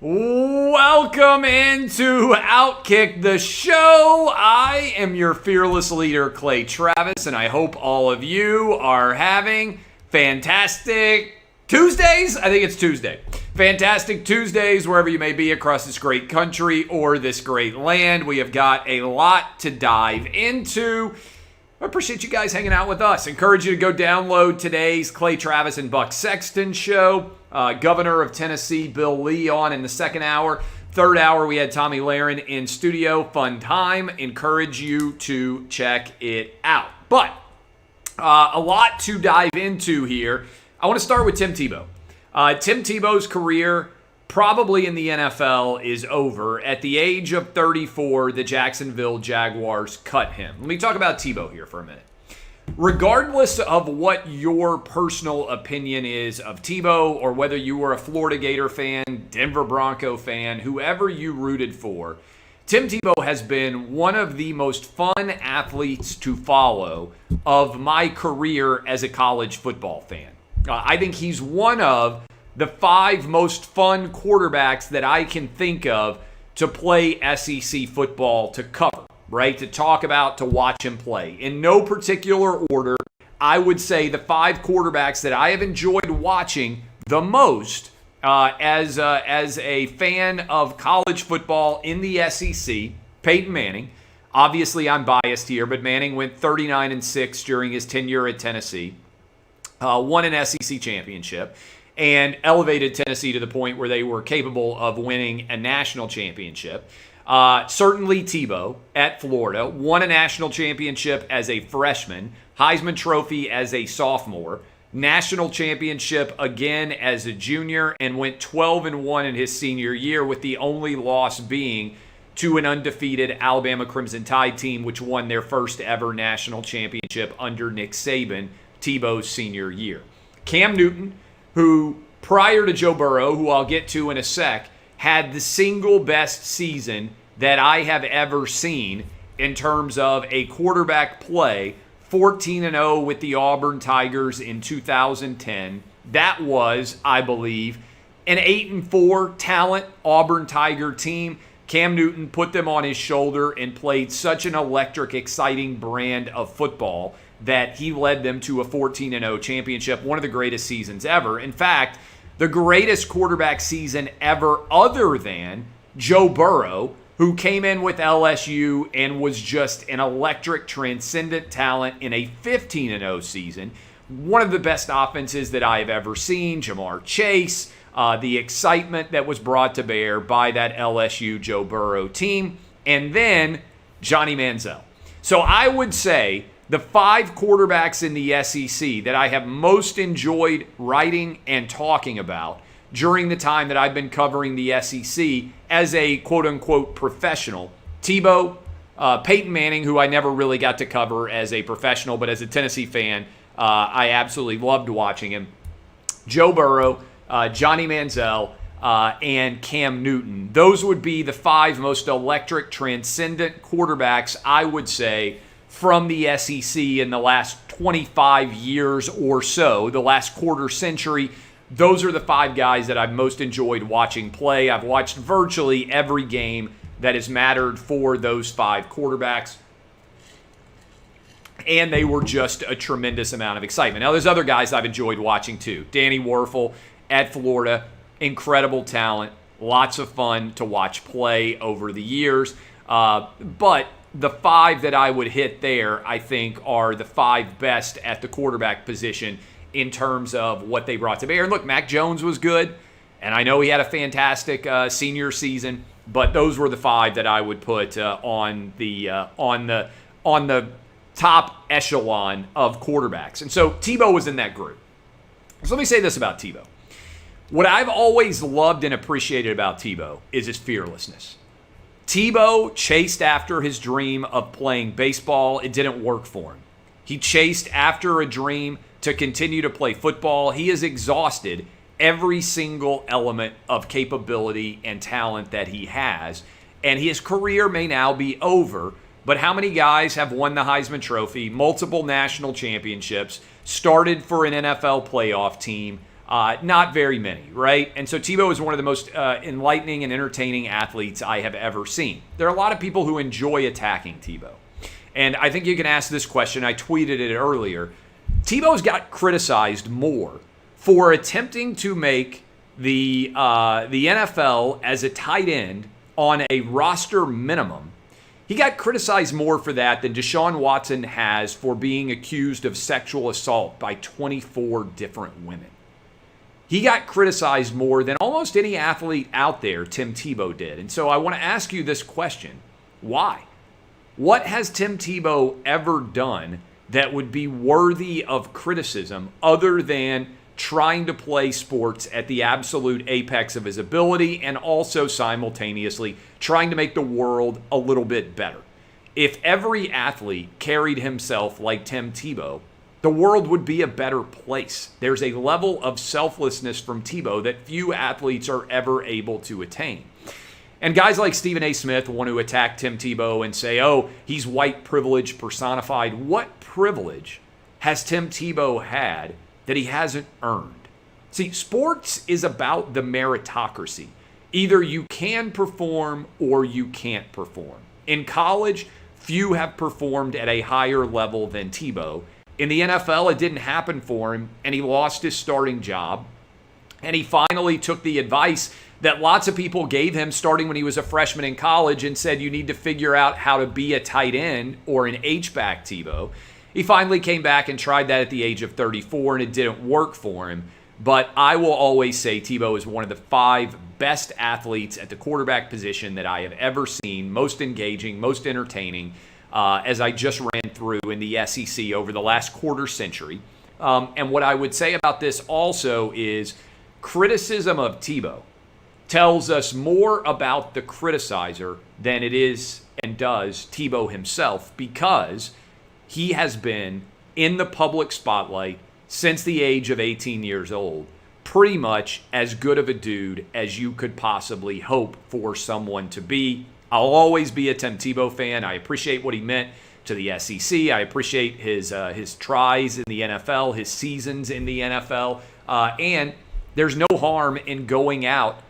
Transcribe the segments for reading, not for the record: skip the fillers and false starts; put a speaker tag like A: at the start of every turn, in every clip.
A: Welcome into OutKick the Show. I am your fearless leader, Clay Travis, and I hope all of you are having fantastic Tuesdays. I think it's Tuesday. Fantastic Tuesdays wherever you may be across this great country or this great land. We have got a lot to dive into. I appreciate you guys hanging out with us. Encourage you to go download today's Clay Travis and Buck Sexton show. Governor of Tennessee, Bill Lee, on in the second hour. Third hour, we had Tommy Lahren in studio. Fun time. Encourage you to check it out. But a lot to dive into here. I want to start with Tim Tebow. Tim Tebow's career probably in the NFL is over. At the age of 34, the Jacksonville Jaguars cut him. Let me talk about Tebow here for a minute. Regardless of what your personal opinion is of Tebow, or whether you were a Florida Gator fan, Denver Bronco fan, whoever you rooted for, Tim Tebow has been one of the most fun athletes to follow of my career as a college football fan. I think he's one of the 5 most fun quarterbacks that I can think of to play SEC football, to cover, right? To talk about, to watch him play. In no particular order, I would say the 5 quarterbacks that I have enjoyed watching the most as a fan of college football in the SEC, Peyton Manning. Obviously, I'm biased here, but Manning went 39-6 during his tenure at Tennessee, won an SEC championship, and elevated Tennessee to the point where they were capable of winning a national championship. Certainly Tebow at Florida, won a national championship as a freshman, Heisman Trophy as a sophomore, national championship again as a junior, and went 12-1 in his senior year, with the only loss being to an undefeated Alabama Crimson Tide team, which won their first ever national championship under Nick Saban, Tebow's senior year. Cam Newton, who prior to Joe Burrow, who I'll get to in a sec, had the single best season that I have ever seen in terms of a quarterback play, 14-0 with the Auburn Tigers in 2010. That was, I believe, an 8-4 talent Auburn Tiger team. Cam Newton put them on his shoulder and played such an electric, exciting brand of football that he led them to a 14-0 championship, one of the greatest seasons ever. In fact, the greatest quarterback season ever other than Joe Burrow, who came in with LSU and was just an electric, transcendent talent in a 15-0 season. One of the best offenses that I have ever seen. Jamar Chase, the excitement that was brought to bear by that LSU Joe Burrow team, and then Johnny Manziel. So I would say the 5 quarterbacks in the SEC that I have most enjoyed writing and talking about during the time that I've been covering the SEC as a quote-unquote professional: Tebow, Peyton Manning, who I never really got to cover as a professional, but as a Tennessee fan, I absolutely loved watching him. Joe Burrow, Johnny Manziel, and Cam Newton. Those would be the 5 most electric, transcendent quarterbacks, I would say, from the SEC in the last 25 years or so, the last quarter century. Those are the 5 guys that I've most enjoyed watching play. I've watched virtually every game that has mattered for those 5 quarterbacks, and they were just a tremendous amount of excitement. Now, there's other guys I've enjoyed watching too. Danny Werfel at Florida, incredible talent, lots of fun to watch play over the years. But the 5 that I would hit there, I think, are the 5 best at the quarterback position in terms of what they brought to bear. And look, Mac Jones was good, and I know he had a fantastic senior season, but those were the 5 that I would put on the top echelon of quarterbacks. And so Tebow was in that group. So let me say this about Tebow. What I've always loved and appreciated about Tebow is his fearlessness. Tebow chased after his dream of playing baseball. It didn't work for him. He chased after a dream to continue to play football. He has exhausted every single element of capability and talent that he has, and his career may now be over. But how many guys have won the Heisman Trophy, multiple national championships, started for an NFL playoff team, Not very many, right? And so Tebow is one of the most enlightening and entertaining athletes I have ever seen. There are a lot of people who enjoy attacking Tebow. And I think you can ask this question. I tweeted it earlier. Tebow's got criticized more for attempting to make the NFL as a tight end on a roster minimum. He got criticized more for that than Deshaun Watson has for being accused of sexual assault by 24 different women. He got criticized more than almost any athlete out there, Tim Tebow did. And so I want to ask you this question. Why? What has Tim Tebow ever done that would be worthy of criticism other than trying to play sports at the absolute apex of his ability and also simultaneously trying to make the world a little bit better? If every athlete carried himself like Tim Tebow, the world would be a better place. There's a level of selflessness from Tebow that few athletes are ever able to attain. And guys like Stephen A. Smith want to attack Tim Tebow and say, oh, he's white privilege personified. What privilege has Tim Tebow had that he hasn't earned? See, sports is about the meritocracy. Either you can perform or you can't perform. In college, few have performed at a higher level than Tebow. In the NFL, it didn't happen for him, and he lost his starting job. And he finally took the advice that lots of people gave him starting when he was a freshman in college and said, you need to figure out how to be a tight end or an H-back, Tebow. He finally came back and tried that at the age of 34, and it didn't work for him. But I will always say Tebow is one of the 5 best athletes at the quarterback position that I have ever seen, most engaging, most entertaining, as I just ran through in the SEC over the last quarter century. And what I would say about this also is criticism of Tebow tells us more about the criticizer than it is and does Tebow himself, because he has been in the public spotlight since the age of 18 years old, pretty much as good of a dude as you could possibly hope for someone to be. I'll always be a Tim Tebow fan. I appreciate what he meant to the SEC. I appreciate his tries in the NFL, his seasons in the NFL, and there's no harm in going out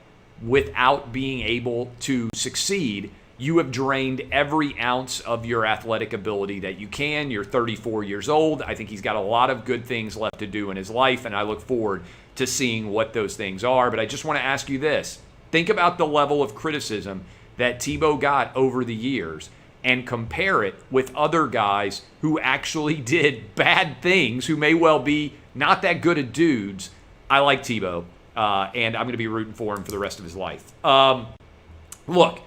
A: without being able to succeed. You have drained every ounce of your athletic ability that you can. You're 34 years old. I think he's got a lot of good things left to do in his life, and I look forward to seeing what those things are. But I just want to ask you this. Think about the level of criticism that Tebow got over the years and compare it with other guys who actually did bad things, who may well be not that good at dudes. I like Tebow, and I'm going to be rooting for him for the rest of his life. Look,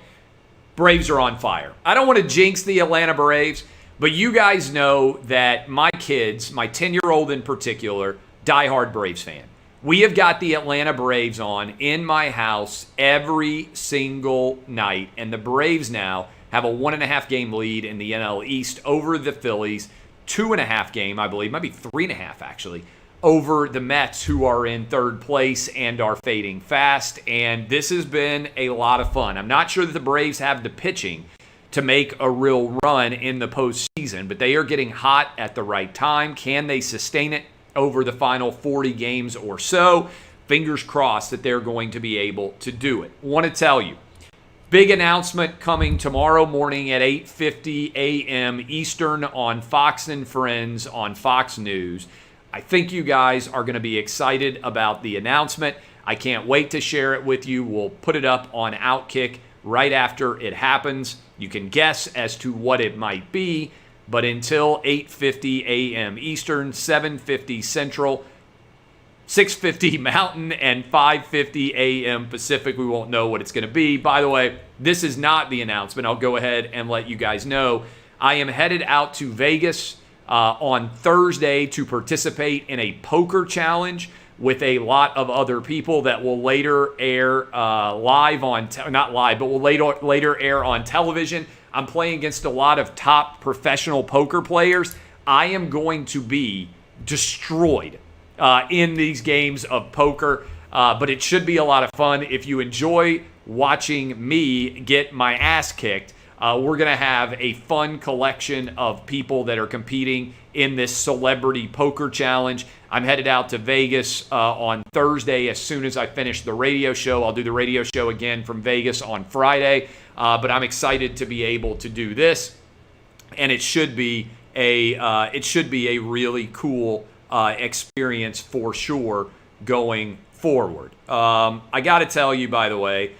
A: Braves are on fire. I don't want to jinx the Atlanta Braves, but you guys know that my kids, my 10-year-old in particular, diehard Braves fan. We have got the Atlanta Braves on in my house every single night, and the Braves now have a 1.5 game lead in the NL East over the Phillies, 2.5 game, I believe, might be 3.5 actually, over the Mets, who are in third place and are fading fast. And this has been a lot of fun. I'm not sure that the Braves have the pitching to make a real run in the postseason, but they are getting hot at the right time. Can they sustain it over the final 40 games or so? Fingers crossed that they're going to be able to do it. Want to tell you, big announcement coming tomorrow morning at 8:50 a.m. Eastern on Fox and Friends on Fox News. I think you guys are going to be excited about the announcement. I can't wait to share it with you. We'll put it up on OutKick right after it happens. You can guess as to what it might be, but until 8:50 a.m. Eastern, 7:50 Central, 6:50 Mountain, and 5:50 a.m. Pacific, we won't know what it's going to be. By the way, this is not the announcement. I'll go ahead and let you guys know. I am headed out to Vegas on Thursday to participate in a poker challenge with a lot of other people that will later air live on, not live, but will later air on television. I'm playing against a lot of top professional poker players. I am going to be destroyed in these games of poker, but it should be a lot of fun. If you enjoy watching me get my ass kicked, we're going to have a fun collection of people that are competing in this celebrity poker challenge. I'm headed out to Vegas on Thursday. As soon as I finish the radio show, I'll do the radio show again from Vegas on Friday. But I'm excited to be able to do this, and it should be a really cool experience for sure going forward. I got to tell you, by the way,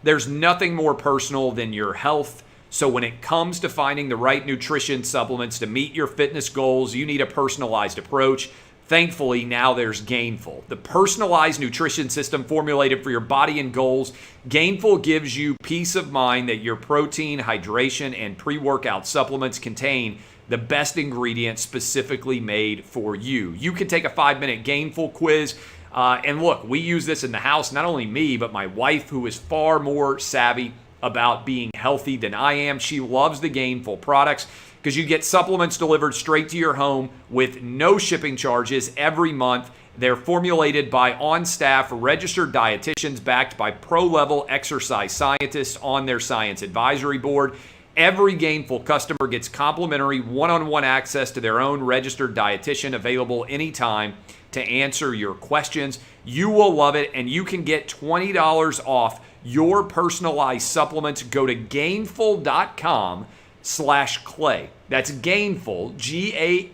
A: there's nothing more personal than your health. So when it comes to finding the right nutrition supplements to meet your fitness goals, you need a personalized approach. Thankfully, now there's Gainful, the personalized nutrition system formulated for your body and goals. Gainful gives you peace of mind that your protein, hydration, and pre-workout supplements contain the best ingredients specifically made for you. You can take a 5-minute Gainful quiz. And look, we use this in the house, not only me, but my wife, who is far more savvy about being healthy than I am. She loves the Gainful products because you get supplements delivered straight to your home with no shipping charges every month. They're formulated by on-staff registered dietitians backed by pro-level exercise scientists on their science advisory board. Every Gainful customer gets complimentary one-on-one access to their own registered dietitian available anytime to answer your questions. You will love it, and you can get $20 off your personalized supplements. Go to gainful.com/clay. That's Gainful, Gainful,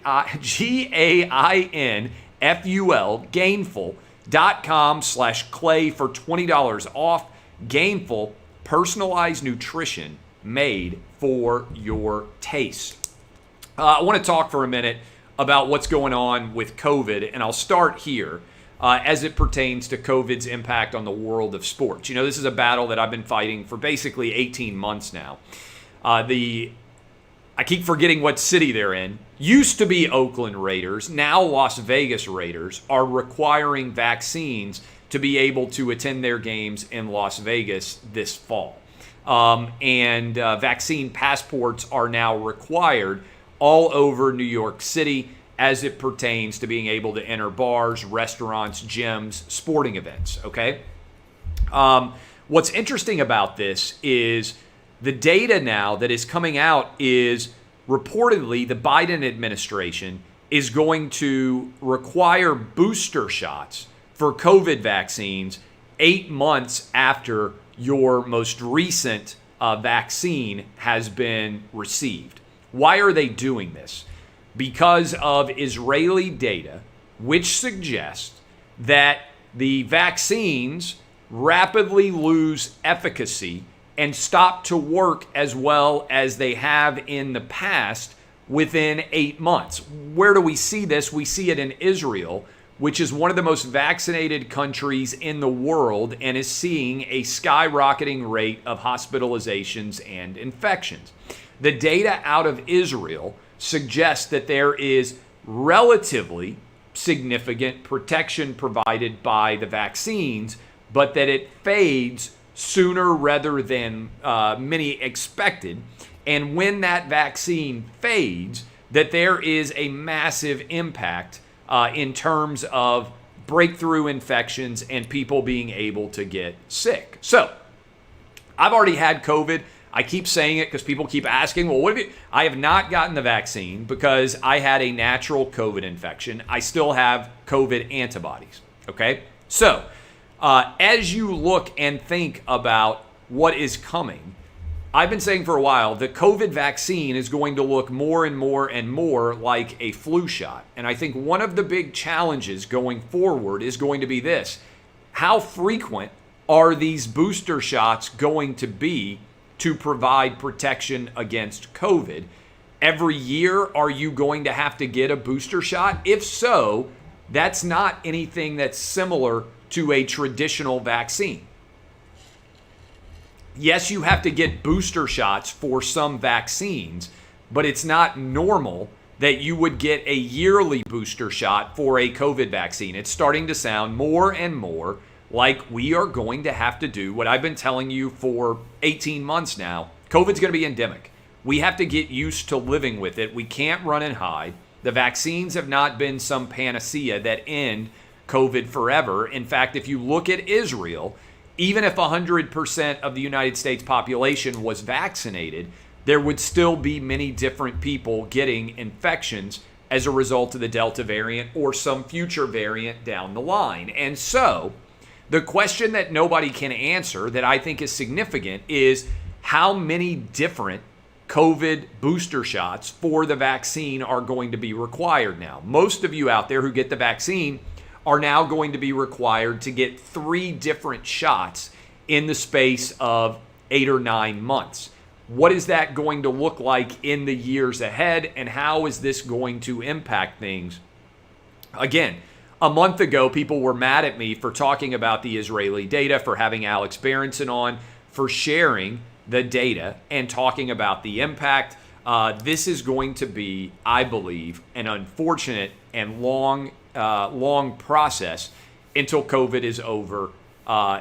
A: gainful.com/clay for $20 off. Gainful, personalized nutrition made for your taste. I want to talk for a minute about what's going on with COVID, and I'll start here as it pertains to COVID's impact on the world of sports. You know, this is a battle that I've been fighting for basically 18 months now. I keep forgetting what city they're in. Used to be Oakland Raiders, now Las Vegas Raiders are requiring vaccines to be able to attend their games in Las Vegas this fall. Vaccine passports are now required all over New York City as it pertains to being able to enter bars, restaurants, gyms, sporting events, okay? What's interesting about this is the data now that is coming out is reportedly the Biden administration is going to require booster shots for COVID vaccines 8 months after your most recent vaccine has been received. Why are they doing this? Because of Israeli data, which suggests that the vaccines rapidly lose efficacy and stop to work as well as they have in the past within 8 months. Where do we see this? We see it in Israel, which is one of the most vaccinated countries in the world and is seeing a skyrocketing rate of hospitalizations and infections. The data out of Israel suggests that there is relatively significant protection provided by the vaccines, but that it fades sooner rather than many expected. And when that vaccine fades, that there is a massive impact in terms of breakthrough infections and people being able to get sick. So, I've already had COVID. I keep saying it because people keep asking, well, what have you? I have not gotten the vaccine because I had a natural COVID infection. I still have COVID antibodies, okay? So, as you look and think about what is coming, I've been saying for a while, the COVID vaccine is going to look more and more and more like a flu shot. And I think one of the big challenges going forward is going to be this. How frequent are these booster shots going to be to provide protection against COVID? Every year, are you going to have to get a booster shot? If so, that's not anything that's similar to a traditional vaccine. Yes, you have to get booster shots for some vaccines, but it's not normal that you would get a yearly booster shot for a COVID vaccine. It's starting to sound more and more like we are going to have to do what I've been telling you for 18 months now. COVID's going to be endemic. We have to get used to living with it. We can't run and hide. The vaccines have not been some panacea that end COVID forever. In fact, if you look at Israel, even if 100% of the United States population was vaccinated, there would still be many different people getting infections as a result of the Delta variant or some future variant down the line. And so the question that nobody can answer that I think is significant is how many different COVID booster shots for the vaccine are going to be required now. Most of you out there who get the vaccine are now going to be required to get 3 different shots in the space of 8 or 9 months. What is that going to look like in the years ahead, and how is this going to impact things? Again, a month ago, people were mad at me for talking about the Israeli data, for having Alex Berenson on, for sharing the data and talking about the impact. This is going to be, I believe, an unfortunate and long process until COVID is over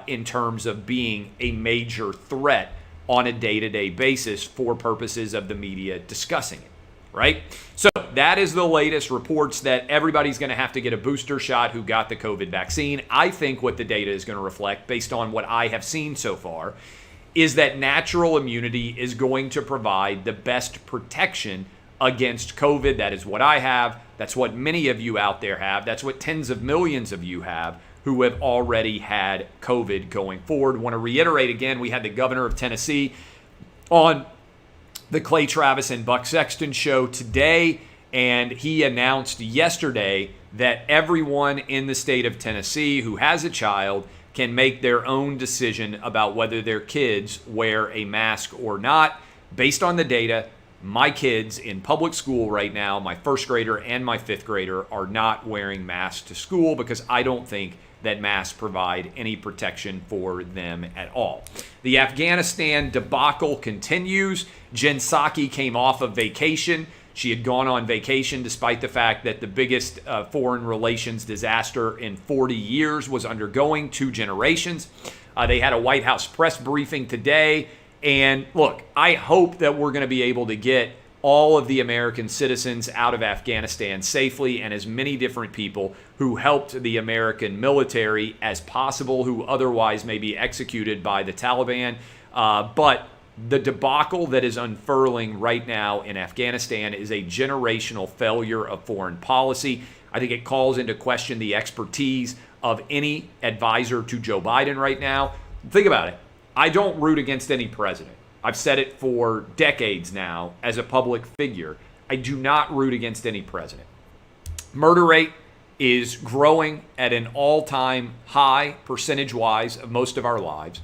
A: in terms of being a major threat on a day-to-day basis for purposes of the media discussing it, right? So that is the latest reports that everybody's going to have to get a booster shot who got the COVID vaccine. I think what the data is going to reflect, based on what I have seen so far, is that natural immunity is going to provide the best protection against COVID. That is what I have. That's what many of you out there have. That's what tens of millions of you have who have already had COVID going forward. I want to reiterate again, we had the governor of Tennessee on the Clay Travis and Buck Sexton show today, and he announced yesterday that everyone in the state of Tennessee who has a child can make their own decision about whether their kids wear a mask or not. Based on the data, my kids in public school right now, my first grader and my fifth grader, are not wearing masks to school because I don't think that masks provide any protection for them at all. The Afghanistan debacle continues. Jen Psaki came off of vacation. She had gone on vacation despite the fact that the biggest foreign relations disaster in 40 years was undergoing 2 generations. They had a White House press briefing today. And look, I hope that we're going to be able to get all of the American citizens out of Afghanistan safely, and as many different people who helped the American military as possible who otherwise may be executed by the Taliban. But the debacle that is unfurling right now in Afghanistan is a generational failure of foreign policy. I think it calls into question the expertise of any advisor to Joe Biden right now. Think about it. I don't root against any president. I've said it for decades now as a public figure. I do not root against any president. Murder rate is growing at an all-time high percentage-wise of most of our lives.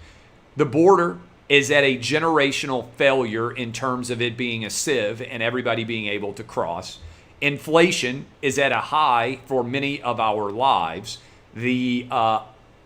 A: The border is at a generational failure in terms of it being a sieve and everybody being able to cross. Inflation is at a high for many of our lives. The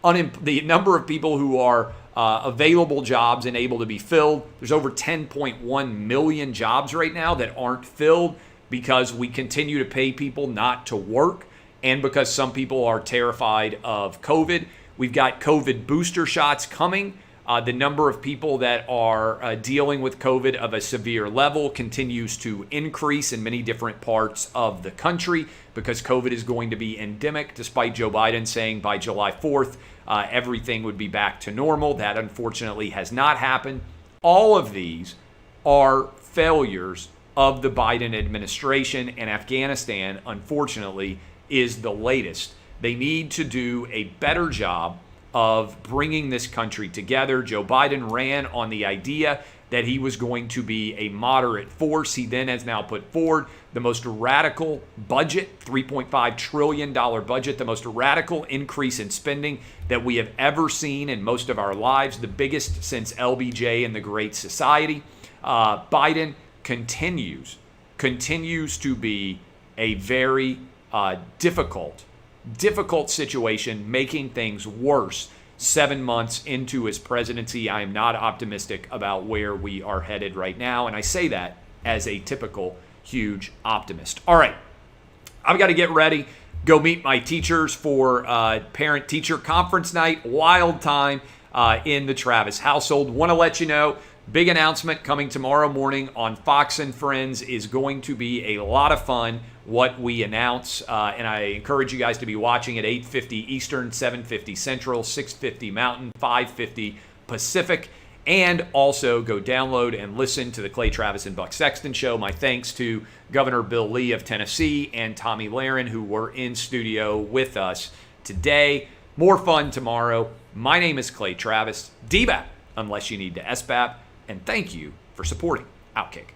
A: number of people who are available jobs and able to be filled. There's over 10.1 million jobs right now that aren't filled because we continue to pay people not to work and because some people are terrified of COVID. We've got COVID booster shots coming. The number of people that are dealing with COVID of a severe level continues to increase in many different parts of the country because COVID is going to be endemic, despite Joe Biden saying by July 4th, everything would be back to normal. That unfortunately has not happened. All of these are failures of the Biden administration, and Afghanistan, unfortunately, is the latest. They need to do a better job of bringing this country together. Joe Biden ran on the idea that he was going to be a moderate force. He then has now put forward the most radical budget, $3.5 trillion budget, the most radical increase in spending that we have ever seen in most of our lives, the biggest since LBJ and the Great Society. Biden continues to be a very difficult situation, making things worse 7 months into his presidency. I am not optimistic about where we are headed right now, and I say that as a typical huge optimist. All right, I've got to get ready, go meet my teachers for parent-teacher conference night. Wild time in the Travis household. Want to let you know, big announcement coming tomorrow morning on Fox and Friends is going to be a lot of fun, what we announce, and I encourage you guys to be watching at 8:50 Eastern, 7:50 Central, 6:50 Mountain, 5:50 Pacific. And also go download and listen to the Clay Travis and Buck Sexton Show. My thanks to Governor Bill Lee of Tennessee and Tommy Lahren, who were in studio with us today. More fun tomorrow. My name is Clay Travis. DBAP, unless you need to SBAP. And thank you for supporting OutKick.